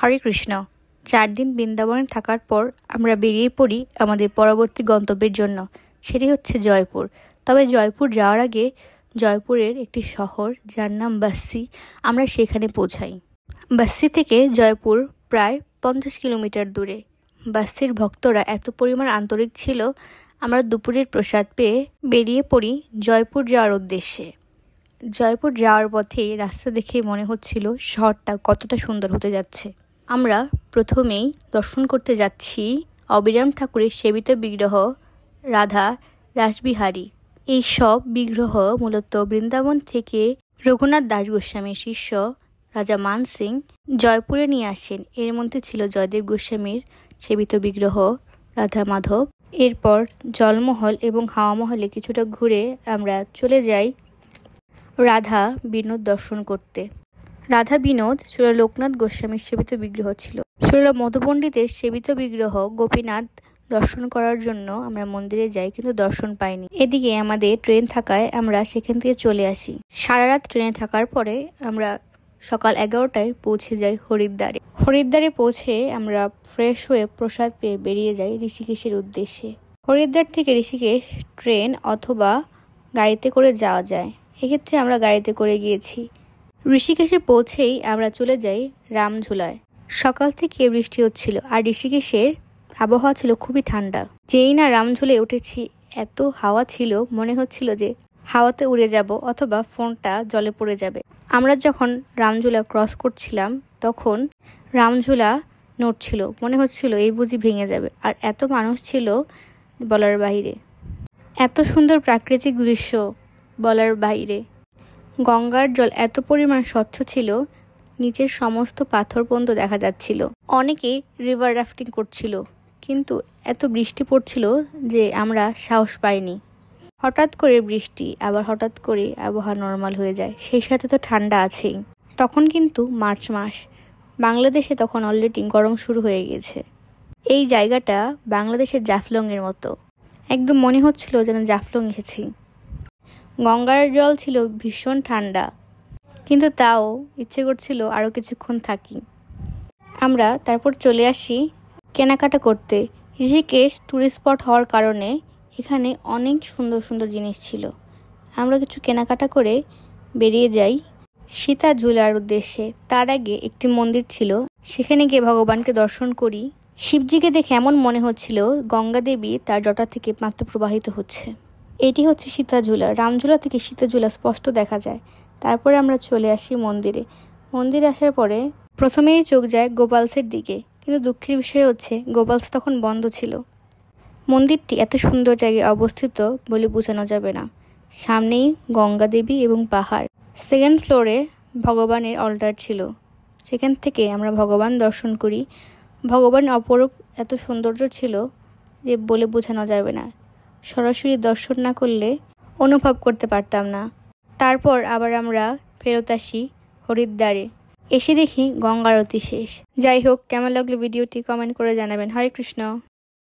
হরে কৃষ্ণ। 4 দিন বৃন্দাবনে থাকার পর আমরা বেরিয়ে পড়ি আমাদের পরবর্তী গন্তব্যের জন্য। সেটি হচ্ছে জয়পুর। তবে জয়পুর যাওয়ার আগে জয়পুরের একটি শহর যার নাম বাস্সি, আমরা সেখানে পৌঁছাই। বাস্সি থেকে জয়পুর প্রায় 50 কিলোমিটার দূরে। বাস্সির ভক্তরা এত পরিমাণ আন্তরিক ছিল, আমরা দুপুরের প্রসাদ পেয়ে বেরিয়ে পড়ি জয়পুর যাওয়ার উদ্দেশ্যে। জয়পুর যাওয়ার পথে রাস্তা দেখে মনে হচ্ছিল শহরটা কতটা সুন্দর হতে যাচ্ছে। আমরা প্রথমেই দর্শন করতে যাচ্ছি অবিরাম ঠাকুরের সেবিত বিগ্রহ রাধা রাসবিহারী। এই সব বিগ্রহ মূলত বৃন্দাবন থেকে রঘুনাথ দাস গোস্বামীর শিষ্য রাজা মান সিং জয়পুরে নিয়ে আসেন। এর মধ্যে ছিল জয়দেব গোস্বামীর সেবিত বিগ্রহ রাধা মাধব। এরপর জলমহল এবং হাওয়া মহলে কিছুটা ঘুরে আমরা চলে যাই রাধা বিনোদ দর্শন করতে। রাধা বিনোদ শ্রীল লোকনাথ গোস্বামীর সেবিত বিগ্রহ ছিল। শ্রীল মধুপণ্ডিতের সেবিত বিগ্রহ গোপীনাথ দর্শন করার জন্য আমরা মন্দিরে যাই, কিন্তু দর্শন পাইনি। এদিকে আমাদের ট্রেন থাকায় আমরা সেখান থেকে চলে আসি। সারা রাত ট্রেনে থাকার পরে আমরা সকাল 11টায় পৌঁছে যাই হরিদ্বারে। হরিদ্বারে পৌঁছে আমরা ফ্রেশ হয়ে প্রসাদ পেয়ে বেরিয়ে যাই ঋষিকেশের উদ্দেশ্যে। হরিদ্বার থেকে ঋষিকেশ ট্রেন অথবা গাড়িতে করে যাওয়া যায়। এক্ষেত্রে আমরা গাড়িতে করে গিয়েছি। ঋষিকেশে পৌঁছেই আমরা চলে যাই রামঝুলায়। সকাল থেকে বৃষ্টি হচ্ছিল আর ঋষিকেশের আবহাওয়া ছিল খুবই ঠান্ডা। যেই না রামঝুলায় উঠেছি, এত হাওয়া ছিল, মনে হচ্ছিল যে হাওয়াতে উড়ে যাব অথবা ফোনটা জলে পড়ে যাবে। আমরা যখন রামঝুলা ক্রস করছিলাম তখন রামঝুলা নড়ছিল, মনে হচ্ছিল এই বুঝি ভেঙে যাবে। আর এত মানুষ ছিল বলার বাইরে। এত সুন্দর প্রাকৃতিক দৃশ্য বলার বাইরে। গঙ্গার জল এত পরিমাণ স্বচ্ছ ছিল, নিচের সমস্ত পাথর পর্যন্ত দেখা যাচ্ছিল। অনেকেই রিভার রাফটিং করছিল, কিন্তু এত বৃষ্টি পড়ছিল যে আমরা সাহস পাইনি। হঠাৎ করে বৃষ্টি, আবার হঠাৎ করে আবহাওয়া নর্মাল হয়ে যায়, সেই সাথে তো ঠান্ডা আছেই। তখন কিন্তু মার্চ মাস, বাংলাদেশে তখন অলরেডি গরম শুরু হয়ে গেছে। এই জায়গাটা বাংলাদেশের জাফলংয়ের মতো, একদম মনে হচ্ছিল যেন জাফলং এসেছি। গঙ্গার জল ছিল ভীষণ ঠান্ডা, কিন্তু তাও ইচ্ছে করছিল আরও কিছুক্ষণ থাকি। আমরা তারপর চলে আসি কেনাকাটা করতে। ঋষিকেশ ট্যুরিস্ট স্পট হওয়ার কারণে এখানে অনেক সুন্দর সুন্দর জিনিস ছিল। আমরা কিছু কেনাকাটা করে বেরিয়ে যাই সীতা ঝুলার উদ্দেশ্যে। তার আগে একটি মন্দির ছিল, সেখানে গিয়ে ভগবানকে দর্শন করি। শিবজিকে দেখে এমন মনে হচ্ছিল গঙ্গা দেবী তার জটা থেকে মাত্র প্রবাহিত হচ্ছে। এটি হচ্ছে সীতা ঝুলা। রামঝুলা থেকে সীতা ঝুলা স্পষ্ট দেখা যায়। তারপরে আমরা চলে আসি মন্দিরে। মন্দিরে আসার পরে প্রথমেই চোখ যায় গোপালসের দিকে, কিন্তু দুঃখের বিষয় হচ্ছে গোপালস তখন বন্ধ ছিল। মন্দিরটি এত সুন্দর জায়গায় অবস্থিত বলে বোঝানো যাবে না। সামনেই গঙ্গা দেবী এবং পাহাড়। সেকেন্ড ফ্লোরে ভগবানের অলটার ছিল, সেখান থেকে আমরা ভগবান দর্শন করি। ভগবান অপরূপ এত সৌন্দর্য ছিল যে বলে বোঝানো যাবে না। সরাসরি দর্শন না করলে অনুভব করতে পারতাম না। তারপর আবার আমরা ফেরত আসি হরিদ্বারে। এসে দেখি গঙ্গা আরতি শেষ। যাই হোক, কেমন লাগলো ভিডিওটি কমেন্ট করে জানাবেন। হরে কৃষ্ণ।